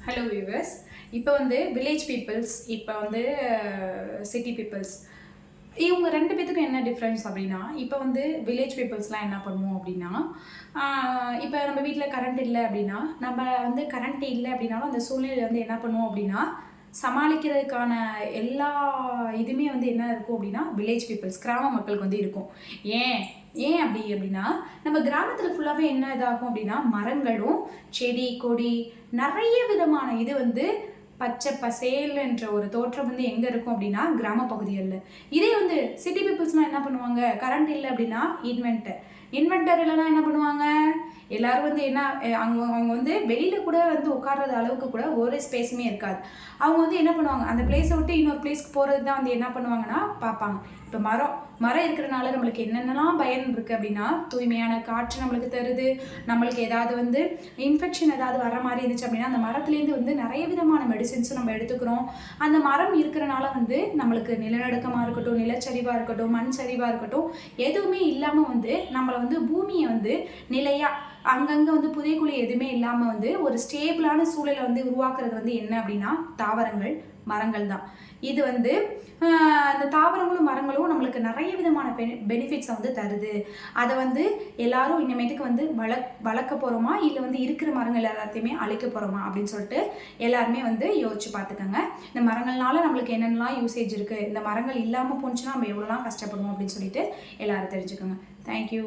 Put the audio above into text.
Hello viewers. இப்போ வந்து village peoples, இப்போ வந்து சிட்டி பீப்புள்ஸ், இவங்க 2 பேத்துக்கும் என்ன டிஃப்ரென்ஸ் அப்படின்னா, இப்போ வந்து வில்லேஜ் பீப்புள்ஸ்லாம் என்ன பண்ணுவோம் அப்படின்னா, இப்போ நம்ம வீட்டில் கரண்ட் இல்லை அப்படின்னா, நம்ம வந்து கரண்ட் இல்லை அப்படின்னாலும் அந்த சூழ்நிலையில் வந்து என்ன பண்ணுவோம் அப்படின்னா, சமாளிக்கிறதுக்கான எல்லா இதுவுமே வந்து என்ன இருக்கும் அப்படின்னா, வில்லேஜ் பீப்புள்ஸ் கிராம மக்களுக்கு வந்து இருக்கும். ஏன் ஏன் அப்படின்னா, நம்ம கிராமத்தில் ஃபுல்லாகவே என்ன இதாகும் அப்படின்னா, மரங்களும் செடி கொடி நிறைய விதமான இது வந்து பச்சை பசேல்ன்ற ஒரு தோற்றம் வந்து எங்கே இருக்கும் அப்படின்னா கிராம பகுதிகளில். இதே வந்து சிட்டி பீப்புள்ஸ்லாம் என்ன பண்ணுவாங்க, கரண்ட் இல்லை அப்படின்னா இன்வெர்ட்டர் இல்லைன்னா என்ன பண்ணுவாங்க, எல்லாரும் வந்து என்ன அவங்க அவங்க வந்து வெளியில் கூட வந்து உட்கார்றது அளவுக்கு கூட ஒரு ஸ்பேஸுமே இருக்காது. அவங்க வந்து என்ன பண்ணுவாங்க, அந்த பிளேஸை விட்டு இன்னொரு பிளேஸ்க்கு போகிறது தான் வந்து என்ன பண்ணுவாங்கன்னா பார்ப்பாங்க. இப்போ மரம் இருக்கிறனால நம்மளுக்கு என்னென்னலாம் பயன் இருக்குது அப்படின்னா, தூய்மையான காற்று நம்மளுக்கு தருது. நம்மளுக்கு ஏதாவது வந்து இன்ஃபெக்ஷன் ஏதாவது வர மாதிரி இருந்துச்சு அப்படின்னா அந்த மரத்துலேருந்து வந்து நிறைய விதமான மெடிசின்ஸும் நம்ம எடுத்துக்கிறோம். அந்த மரம் இருக்கிறனால வந்து நம்மளுக்கு நிலநடுக்கமாக இருக்கட்டும், நிலச்சரிவாக இருக்கட்டும், மண் சரிவாக இருக்கட்டும், எதுவுமே இல்லாமல் வந்து நம்மளை வந்து பூமியை வந்து நிலையாக அங்கங்கே வந்து புதைக்குழி எதுவுமே இல்லாமல் வந்து ஒரு ஸ்டேபிளான சூழலை வந்து உருவாக்குறது வந்து என்ன அப்படின்னா தாவரங்கள், மரங்கள் தான். இது வந்து அந்த தாவரங்களும் மரங்களும் நம்மளுக்கு நிறைய விதமான பெனிஃபிட்ஸை வந்து தருது. அதை வந்து எல்லாரும் இனிமேட்டுக்கு வந்து வளர்க்க போகிறோமா, இல்லை வந்து இருக்கிற மரங்கள் எல்லாத்தையுமே அழிக்க போகிறோமா அப்படின்னு சொல்லிட்டு எல்லாருமே வந்து யோசிச்சு பார்த்துக்கோங்க. இந்த மரங்கள்னால நம்மளுக்கு என்னென்னலாம் யூசேஜ் இருக்குது, இந்த மரங்கள் இல்லாமல் போச்சுன்னா நம்ம எவ்வளோலாம் கஷ்டப்படுவோம் அப்படின்னு சொல்லிட்டு எல்லாரும் தெரிஞ்சுக்கோங்க. தேங்க்யூ.